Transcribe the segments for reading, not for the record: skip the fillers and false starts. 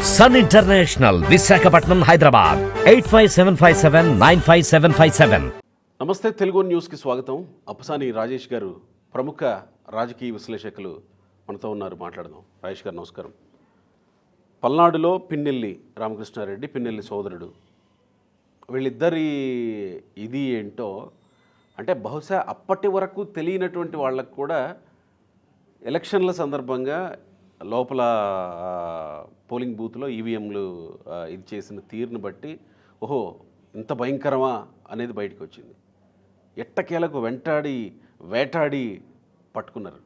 Sun international, Visakhapatnam, Hyderabad 8575795757. నమస్తే, తెలుగు న్యూస్కి స్వాగతం. అప్పసాని రాజేష్ గారు ప్రముఖ రాజకీయ విశ్లేషకులు మనతో ఉన్నారు. మాట్లాడదాం. రాజేష్ గారు నమస్కారం. పల్నాడులో పిన్నెల్లి రామకృష్ణారెడ్డి, పిన్నెల్లి సోదరుడు, వీళ్ళిద్దరి ఇది ఏంటో అంటే బహుశా అప్పటి వరకు తెలియనటువంటి వాళ్ళకు కూడా ఎలక్షన్ల సందర్భంగా లోపల పోలింగ్ బూత్లో ఈవీఎంలు ఇది చేసిన తీరును బట్టి ఓహో ఇంత భయంకరమా అనేది బయటకు వచ్చింది. ఎట్టకేలకు వేటాడి పట్టుకున్నారు,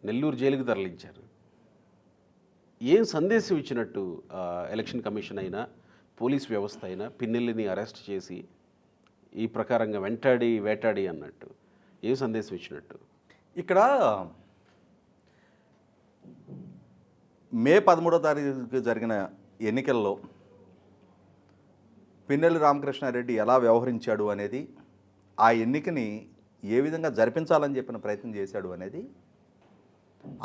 నెల్లూరు జైలుకు తరలించారు. ఏం సందేశం ఇచ్చినట్టు ఎలక్షన్ కమిషన్ అయినా పోలీస్ వ్యవస్థ అయినా పిన్నెల్లిని అరెస్ట్ చేసి ఈ ప్రకారంగా వేటాడి అన్నట్టు ఏం సందేశం ఇచ్చినట్టు? ఇక్కడ మే 13వ తారీఖు జరిగిన ఎన్నికల్లో పిన్నెల్లి రామకృష్ణారెడ్డి ఎలా వ్యవహరించాడు అనేది, ఆ ఎన్నికని ఏ విధంగా జరిపించాలని చెప్పిన ప్రయత్నం చేశాడు అనేది,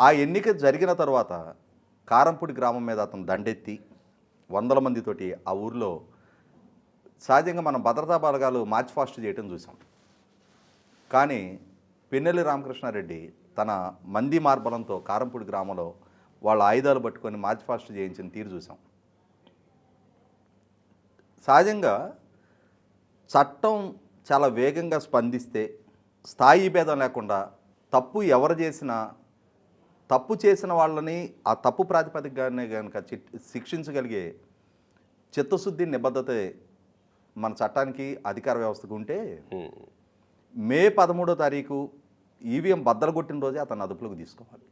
ఆ ఎన్నిక జరిగిన తర్వాత కారంపూడి గ్రామం మీద అతను దండెత్తి 100 మందితోటి ఆ ఊరిలో సహజంగా మనం భద్రతా బలగాలు మార్చ్ ఫాస్ట్ చేయటం చూసాం. కానీ పిన్నెల్లి రామకృష్ణారెడ్డి తన మంది మార్బలంతో కారంపూడి గ్రామంలో వాళ్ళ ఆయుధాలు పట్టుకొని మార్చ్ ఫాస్ట్ చేయించిన తీరు చూసాం. సహజంగా చట్టం చాలా వేగంగా స్పందిస్తే, స్థాయి భేదం లేకుండా తప్పు ఎవరు చేసినా తప్పు చేసిన వాళ్ళని ఆ తప్పు ప్రాతిపదికగానే కనుక శిక్షించగలిగే చిత్తశుద్ధి, నిబద్ధత మన చట్టానికి అధికార వ్యవస్థకు ఉంటే, మే 13వ తారీఖు ఈవీఎం బద్దలు కొట్టిన రోజే అతను అదుపులోకి తీసుకోవాలి.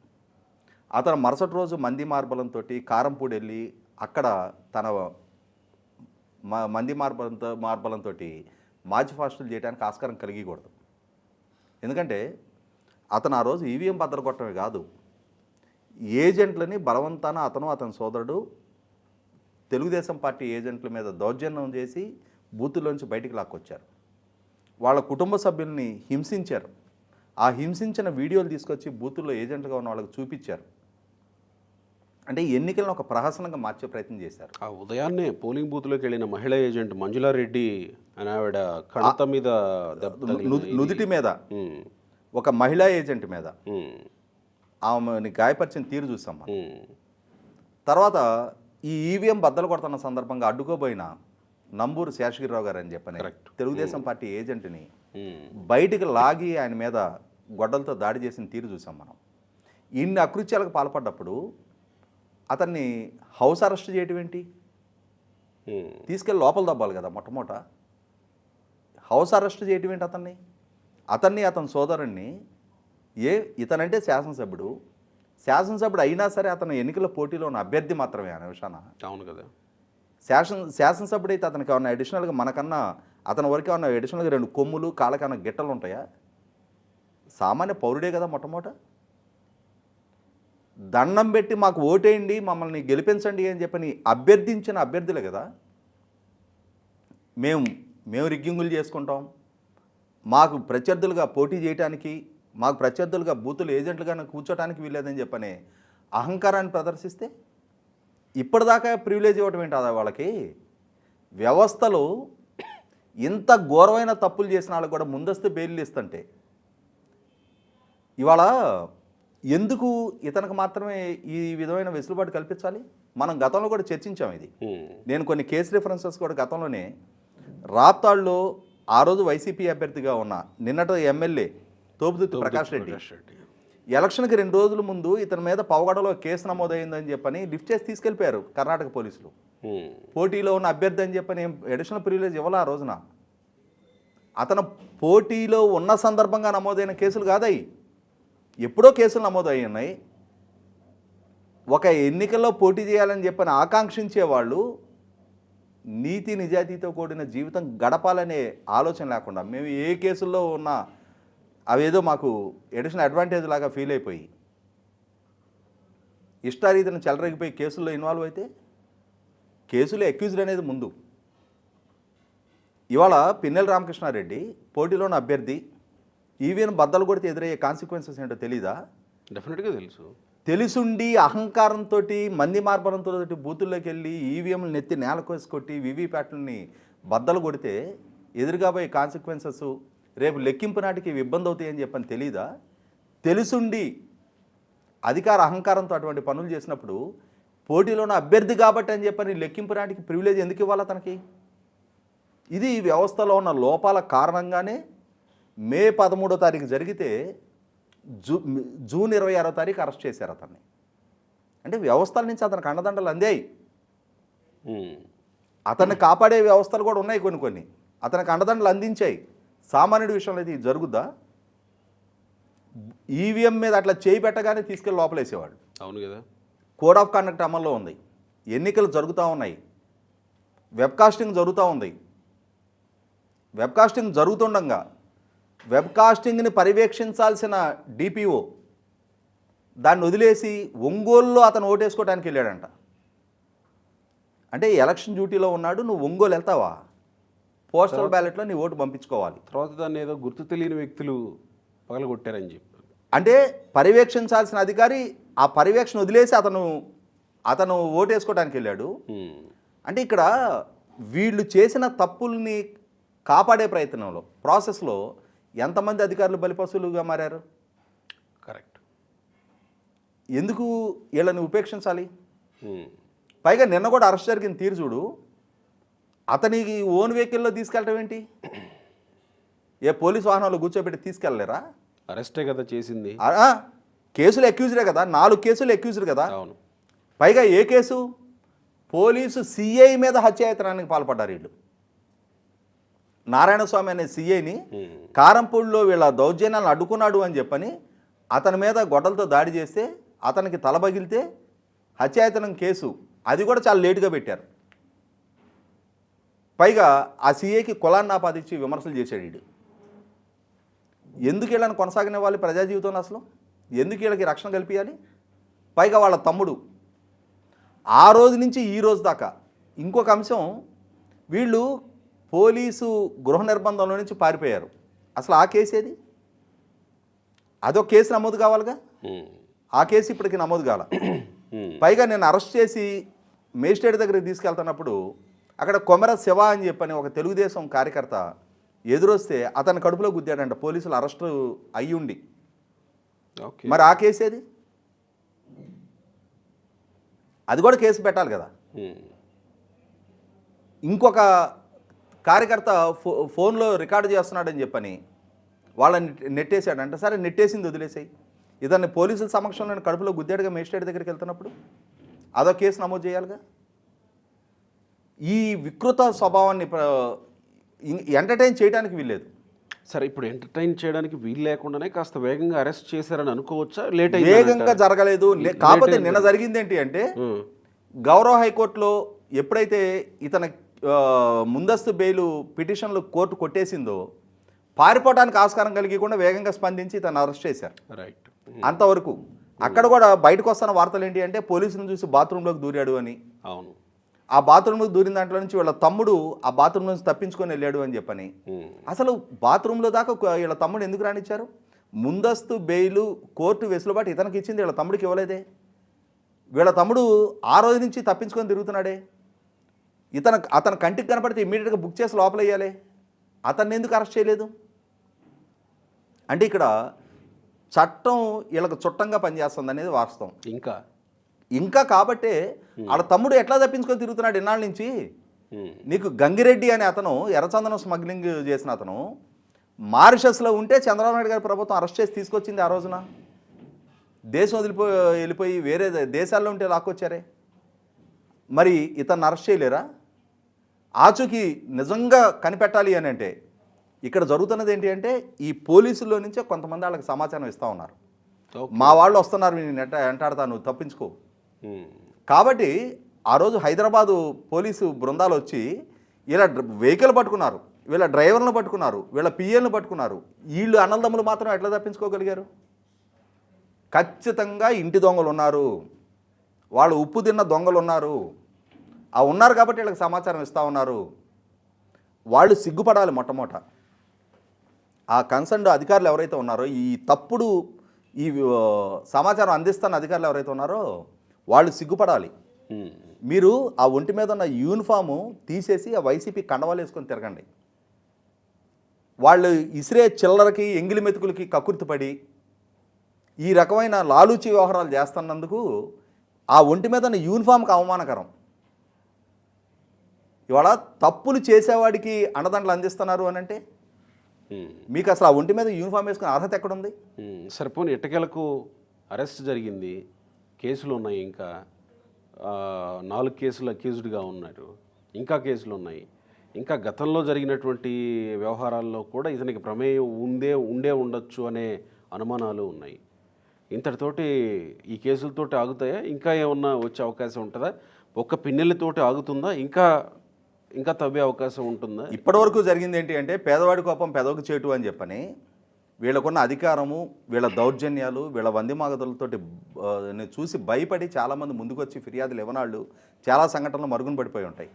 అతను మరుసటి రోజు మంది మార్బలంతో కారంపూడి వెళ్ళి అక్కడ తన మంది మార్బలంతో మార్చి ఫాస్టులు చేయడానికి ఆస్కారం కలిగకూడదు. ఎందుకంటే అతను ఆ రోజు ఈవీఎం బద్దలు కొట్టడమే కాదు, ఏజెంట్లని బలవంతాన అతని సోదరుడు తెలుగుదేశం పార్టీ ఏజెంట్ల మీద దౌర్జన్యం చేసి బూతుల్లోంచి బయటికి లాక్కొచ్చారు. వాళ్ళ కుటుంబ సభ్యుల్ని హింసించారు. ఆ హింసించిన వీడియోలు తీసుకొచ్చి బూతుల్లో ఏజెంట్గా ఉన్న వాళ్ళకి చూపించారు. అంటే ఎన్నికలను ఒక ప్రహసనంగా మార్చే ప్రయత్నం చేశారు. ఆ ఉదయాన్నే పోలింగ్ బూత్లోకి వెళ్ళిన మహిళా ఏజెంట్ మంజులారెడ్డి అని ఆవిడ కణత మీద నుదుటి మీద ఒక మహిళా ఏజెంట్ మీద ఆమెని గాయపరిచిన తీరు చూసాం. తర్వాత ఈ ఈవీఎం బద్దలు కొడుతున్న సందర్భంగా అడ్డుకోబోయిన నంబూరు శేషగిరిరావు గారు అని చెప్పని తెలుగుదేశం పార్టీ ఏజెంట్ని బయటికి లాగి ఆయన మీద గొడ్డలతో దాడి చేసిన తీరు చూసాం మనం. ఇన్ని అకృత్యాలకు పాల్పడ్డప్పుడు అతన్ని హౌస్ అరెస్ట్ చేయటం ఏంటి? తీసుకెళ్ళి లోపల దబ్బాలి కదా మొట్టమొదట. హౌస్ అరెస్ట్ చేయటం ఏంటి అతన్ని అతని సోదరుణ్ణి? ఇతనంటే శాసనసభ్యుడు అయినా సరే అతను ఎన్నికల పోటీలో ఉన్న అభ్యర్థి మాత్రమే అనే విషయాన. అవును కదా. శాసనసభ్యుడు అయితే అతనికి ఏమన్నా అడిషనల్గా మనకన్నా అతని వరకు ఏమన్నా అడిషనల్గా 2 కొమ్ములు కాళ్ళకన్నా గిట్టలు ఉంటాయా? సామాన్య పౌరుడే కదా మొట్టమొదట. దండం పెట్టి మాకు ఓటేయండి, మమ్మల్ని గెలిపించండి అని చెప్పని అభ్యర్థించిన అభ్యర్థులే కదా. మేము రిగ్గింగులు చేసుకుంటాం, మాకు ప్రత్యర్థులుగా పోటీ చేయడానికి, మాకు ప్రత్యర్థులుగా బూతులు ఏజెంట్లుగా కూర్చోటానికి వీల్లేదని చెప్పని అహంకారాన్ని ప్రదర్శిస్తే ఇప్పటిదాకా ప్రివిలేజ్ ఇవ్వటం ఏంటి వాళ్ళకి? వ్యవస్థలో ఇంత ఘోరమైన తప్పులు చేసిన వాళ్ళకి కూడా ముందస్తు బెయిల్ ఇస్తుంటే ఇవాళ ఎందుకు ఇతనికి మాత్రమే ఈ విధమైన వెసులుబాటు కల్పించాలి? మనం గతంలో కూడా చర్చించాం ఇది. నేను కొన్ని కేసు రిఫరెన్సెస్ కూడా గతంలోనే రాప్తాడులో ఆ రోజు వైసీపీ అభ్యర్థిగా ఉన్న నిన్నటి ఎమ్మెల్యే తోపుదుర్తి ప్రకాష్ రెడ్డి ఎలక్షన్కి 2 రోజుల ముందు ఇతని మీద పవగడలో కేసు నమోదైందని చెప్పని లిఫ్ట్ చేసి తీసుకెళ్ళిపోయారు కర్ణాటక పోలీసులు. పోటీలో ఉన్న అభ్యర్థి అని చెప్పని అడిషనల్ ప్రివిలేజ్ ఇవ్వాలి ఆ రోజున. అతను పోటీలో ఉన్న సందర్భంగా నమోదైన కేసులు కాదయి, ఎప్పుడో కేసులు నమోదయ్యి ఉన్నాయి. ఒక ఎన్నికల్లో పోటీ చేయాలని చెప్పని ఆకాంక్షించే వాళ్ళు నీతి నిజాయితీతో కూడిన జీవితం గడపాలనే ఆలోచన లేకుండా మేము ఏ కేసుల్లో ఉన్నా అవేదో మాకు ఎడిషనల్ అడ్వాంటేజ్ లాగా ఫీల్ అయిపోయి ఇష్టారీతిని చెలరేగిపోయి కేసుల్లో ఇన్వాల్వ్ అయితే కేసులో అక్యూజ్డ్ అనేది ముందు. ఇవాళ పిన్నెల్లి రామకృష్ణారెడ్డి పోటీలోని అభ్యర్థి, ఈవీఎం బద్దలు కొడితే ఎదురయ్యే కాన్సిక్వెన్సెస్ ఏంటో తెలీదా? డెఫినెట్గా తెలుసు. తెలుసుండి అహంకారంతో మంది మార్బలంతో బూతుల్లోకి వెళ్ళి ఈవీఎంలు నెత్తి నేలకోసి కొట్టి వివిప్యాట్లని బద్దలు కొడితే ఎదురుగా పోయే కాన్సిక్వెన్సెస్ రేపు లెక్కింపు నాటికి ఇవి ఇబ్బంది అవుతాయని చెప్పని తెలీదా? తెలుసుండి అధికార అహంకారంతో అటువంటి పనులు చేసినప్పుడు పోటీలో ఉన్న అభ్యర్థి కాబట్టి అని చెప్పని లెక్కింపు నాటికి ప్రివిలేజ్ ఎందుకు ఇవ్వాలా తనకి? ఇది ఈ వ్యవస్థలో ఉన్న లోపాల కారణంగానే మే 13వ తారీఖు జరిగితే జూన్ 26వ తారీఖు అరెస్ట్ చేశారు అతన్ని. అంటే వ్యవస్థల నుంచి అతనికి అండదండలు అందాయి. అతన్ని కాపాడే వ్యవస్థలు కూడా ఉన్నాయి కొన్ని అతనికి అండదండలు అందించాయి. సామాన్యుడి విషయంలో అయితే ఇది జరుగుద్దా? ఈవీఎం మీద అట్లా చేయి పెట్టగానే తీసుకెళ్ళి లోపలేసేవాడు. అవును కదా. కోడ్ ఆఫ్ కండక్ట్ అమల్లో ఉంది, ఎన్నికలు జరుగుతూ ఉన్నాయి, వెబ్కాస్టింగ్ జరుగుతూ ఉంది. వెబ్కాస్టింగ్ జరుగుతుండగా వెబ్కాస్టింగ్ని పర్యవేక్షించాల్సిన డిపిఓ దాన్ని వదిలేసి ఒంగోలులో అతను ఓటేసుకోవడానికి వెళ్ళాడంట. అంటే ఎలక్షన్ డ్యూటీలో ఉన్నాడు, నువ్వు ఒంగోలు వెళ్తావా? పోస్టల్ బ్యాలెట్లో నీ ఓటు పంపించుకోవాలి. తర్వాత దాన్ని ఏదో గుర్తు తెలియని వ్యక్తులు పగలగొట్టారని చెప్పి అంటే పర్యవేక్షించాల్సిన అధికారి ఆ పర్యవేక్షణ వదిలేసి అతను ఓటేసుకోవడానికి వెళ్ళాడు. అంటే ఇక్కడ వీళ్ళు చేసిన తప్పుల్ని కాపాడే ప్రయత్నంలో ప్రాసెస్లో ఎంతమంది అధికారులు బలిపశువులుగా మారారు? కరెక్ట్. ఎందుకు వీళ్ళని ఉపేక్షించాలి? పైగా నిన్న కూడా అరెస్ట్ జరిగిన తీరు చూడు. అతనికి ఓన్ వెహికల్లో తీసుకెళ్ళటం ఏంటి? ఏ పోలీస్ వాహనంలో కూర్చోబెట్టి తీసుకెళ్ళలేరా? అరెస్టే కదా చేసింది. కేసులు అక్యూజ్డే కదా, 4 కేసులు అక్యూజ్డ్ కదా. అవును. పైగా ఏ కేసు? పోలీసు సిఐ మీద హత్యాయత్నానికి పాల్పడ్డారు వీళ్ళు. నారాయణస్వామి అనే సిఐని కారంపూడిలో వీళ్ళ దౌర్జన్యాలను అడ్డుకున్నాడు అని చెప్పని అతని మీద గొడ్డలతో దాడి చేస్తే అతనికి తలబగిలితే హత్యాయతనం కేసు అది కూడా చాలా లేటుగా పెట్టారు. పైగా ఆ సిఐకి కులాన్ని ఆపాదించి విమర్శలు చేశాడు వీడు. ఎందుకు వీళ్ళని కొనసాగనివ్వాలి ప్రజా జీవితంలో? అసలు ఎందుకు వీళ్ళకి రక్షణ కల్పించాలి? పైగా వాళ్ళ తమ్ముడు ఆ రోజు నుంచి ఈ రోజు దాకా ఇంకొక అంశం, వీళ్ళు పోలీసు గృహ నిర్బంధంలో నుంచి పారిపోయారు. అసలు ఆ కేసు ఏది? అదొక కేసు నమోదు కావాలిగా. ఆ కేసు ఇప్పటికి నమోదు కాల. పైగా నేను అరెస్ట్ చేసి మేజిస్ట్రేట్ దగ్గరికి తీసుకెళ్తున్నప్పుడు అక్కడ కొమెర శివ అని చెప్పని ఒక తెలుగుదేశం కార్యకర్త ఎదురొస్తే అతని కడుపులో గుద్దాడంట పోలీసులు అరెస్టు అయ్యుండి. మరి ఆ కేసు ఏది? అది కూడా కేసు పెట్టాలి కదా. ఇంకొక కార్యకర్త ఫోన్లో రికార్డు చేస్తున్నాడని చెప్పని వాళ్ళని నెట్టేశాడంట. సరే నెట్టేసింది వదిలేసాయి. ఇతన్ని పోలీసుల సమక్షంలో నేను కడుపులో గుద్దాడుగా మేజిస్ట్రేట్ దగ్గరికి వెళ్తున్నప్పుడు అదో కేసు నమోదు చేయాలిగా. ఈ వికృత స్వభావాన్ని ఎంటర్టైన్ చేయడానికి వీల్లేదు. సరే, ఇప్పుడు ఎంటర్టైన్ చేయడానికి వీలు లేకుండానే కాస్త వేగంగా అరెస్ట్ చేశారని అనుకోవచ్చా? వేగంగా జరగలేదు. కాకపోతే నిన్న జరిగింది ఏంటి అంటే గౌరవ హైకోర్టులో ఎప్పుడైతే ఇతని ముందస్తు బెయిల్ పిటిషన్లు కోర్టు కొట్టేసిందో పారిపోవడానికి ఆస్కారం కలిగకుండా వేగంగా స్పందించి ఇతను అరెస్ట్ చేశారు. రైట్. అంతవరకు అక్కడ కూడా బయటకు వస్తున్న వార్తలు ఏంటి అంటే పోలీసులను చూసి బాత్రూంలోకి దూరాడు అని. అవును. ఆ బాత్రూంలోకి దూరిన దాంట్లో నుంచి వీళ్ళ తమ్ముడు ఆ బాత్రూమ్ నుంచి తప్పించుకొని వెళ్ళాడు అని చెప్పని. అసలు బాత్రూంలో దాకా వీళ్ళ తమ్ముడు ఎందుకు రానిచ్చారు? ముందస్తు బెయిల్ కోర్టు వెసులుబాటు ఇతనికి ఇచ్చింది, వీళ్ళ తమ్ముడికి ఇవ్వలేదే. వీళ్ళ తమ్ముడు ఆ రోజు నుంచి తప్పించుకొని తిరుగుతున్నాడే. అతని కంటికి కనపడితే ఇమ్మీడియట్గా బుక్ చేసి లోపల వేయాలి. అతన్ని ఎందుకు అరెస్ట్ చేయలేదు? అంటే ఇక్కడ చట్టం వీళ్ళకి చుట్టంగా పనిచేస్తుంది అనేది వాస్తవం. ఇంకా కాబట్టే వాళ్ళ తమ్ముడు ఎట్లా తప్పించుకొని తిరుగుతున్నాడు ఇన్నాళ్ళ నుంచి. నీకు గంగిరెడ్డి అనే అతను ఎర్రచందనం స్మగ్లింగ్ చేసిన అతను మారిషస్లో ఉంటే చంద్రబాబు నాయుడు గారి ప్రభుత్వం అరెస్ట్ చేసి తీసుకొచ్చింది. ఆ రోజున దేశం వెళ్ళిపోయి వేరే దేశాల్లో ఉంటే లాక్కొచ్చారే. మరి ఇతన్ని అరెస్ట్ చేయలేరా? ఆచూకీ నిజంగా కనిపెట్టాలి అని అంటే ఇక్కడ జరుగుతున్నది ఏంటి అంటే ఈ పోలీసుల్లో నుంచే కొంతమంది వాళ్ళకి సమాచారం ఇస్తూ ఉన్నారు. మా వాళ్ళు వస్తున్నారు, నేను వెంటాడతా, నువ్వు తప్పించుకో. కాబట్టి ఆ రోజు హైదరాబాదు పోలీసు బృందాలు వచ్చి ఇలా వెహికల్ పట్టుకున్నారు, వీళ్ళ డ్రైవర్లను పట్టుకున్నారు, వీళ్ళ పిఏలను పట్టుకున్నారు. వీళ్ళు అన్నదమ్ములు మాత్రం ఎట్లా తప్పించుకోగలిగారు? ఖచ్చితంగా ఇంటి దొంగలు ఉన్నారు, వాళ్ళు ఉప్పు తిన్న దొంగలు ఉన్నారు. ఆ ఉన్నారు కాబట్టి వీళ్ళకి సమాచారం ఇస్తూ ఉన్నారు. వాళ్ళు సిగ్గుపడాలి మొట్టమొదట. ఆ కన్సర్న్డ్ అధికారులు ఎవరైతే ఉన్నారో ఈ తప్పుడు ఈ సమాచారం అందిస్తున్న అధికారులు ఎవరైతే ఉన్నారో వాళ్ళు సిగ్గుపడాలి. మీరు ఆ ఒంటి మీద ఉన్న యూనిఫాము తీసేసి ఆ వైసీపీ కండవాలు వేసుకొని తిరగండి. వాళ్ళు ఇసిరే చిల్లరకి ఎంగిలి మెతుకులకి కక్కుర్తిపడి ఈ రకమైన లాలూచి వ్యవహారాలు చేస్తున్నందుకు ఆ ఒంటి మీద ఉన్న యూనిఫామ్కి అవమానకరం. ఇవాళ తప్పులు చేసేవాడికి అండదండలు అందిస్తున్నారు అని అంటే మీకు అసలు ఆ ఒంటి మీద యూనిఫామ్ వేసుకునే అర్హత ఎక్కడుంది? సరిపోని ఎట్టకేలకు అరెస్ట్ జరిగింది, కేసులు ఉన్నాయి, ఇంకా 4 కేసులు అక్యూజ్డ్గా ఉన్నారు, ఇంకా కేసులు ఉన్నాయి, ఇంకా గతంలో జరిగినటువంటి వ్యవహారాల్లో కూడా ఇతనికి ప్రమేయం ఉండే ఉండొచ్చు అనే అనుమానాలు ఉన్నాయి. ఇంతటితోటి ఈ కేసులతోటి ఆగుతాయా? ఇంకా ఏమన్నా వచ్చే అవకాశం ఉంటుందా? ఒక్క పిన్నెలతోటి ఆగుతుందా? ఇంకా తవ్వే అవకాశం ఉంటుందా? ఇప్పటివరకు జరిగింది ఏంటి అంటే పేదవాడి కోపం పెదవకు చేటు అని చెప్పని వీళ్ళకున్న అధికారము, వీళ్ళ దౌర్జన్యాలు, వీళ్ళ వందిమాగతులతోటి చూసి భయపడి చాలామంది ముందుకొచ్చి ఫిర్యాదులు ఇవ్వనాళ్ళు చాలా సంఘటనలు మరుగున పడిపోయి ఉంటాయి.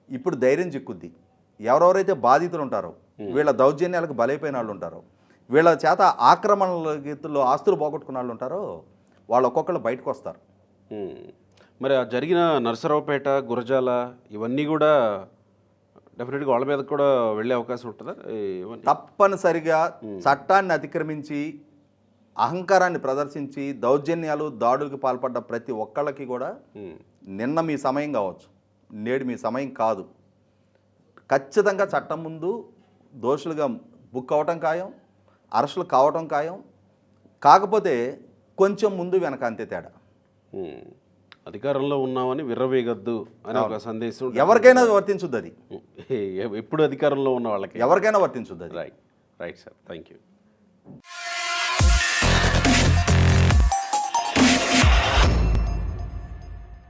ఇప్పుడు ధైర్యం చిక్కుద్ది. ఎవరెవరైతే బాధితులు ఉంటారో, వీళ్ళ దౌర్జన్యాలకు బలైపోయిన వాళ్ళు ఉంటారో, వీళ్ళ చేత ఆక్రమణల గీతుల్లో ఆస్తులు పోగొట్టుకున్న వాళ్ళు ఉంటారో వాళ్ళు ఒక్కొక్కళ్ళు బయటకు వస్తారు. మరి ఆ జరిగిన నరసరావుపేట, గురజాల ఇవన్నీ కూడా డెఫినెట్గా వాళ్ళ మీద కూడా వెళ్ళే అవకాశం ఉంటుందా? తప్పనిసరిగా చట్టాన్ని అతిక్రమించి అహంకారాన్ని ప్రదర్శించి దౌర్జన్యాలు, దాడులకు పాల్పడ్డ ప్రతి ఒక్కళ్ళకి కూడా నిన్న మీ సమయం కావచ్చు, నేడు మీ సమయం కాదు. ఖచ్చితంగా చట్టం ముందు దోషులుగా బుక్ అవటం ఖాయం, అరెస్టులు కావటం ఖాయం. కాకపోతే కొంచెం ముందు వెనక అంతే తేడా. అధికారంలో ఉన్నామని విర్రవేగద్దు అనే ఒక సందేశం ఎవరికైనా వర్తించుద్ది. అది ఎప్పుడు అధికారంలో ఉన్న వాళ్ళకి ఎవరికైనా వర్తించుద్ది. Right sir, thank you.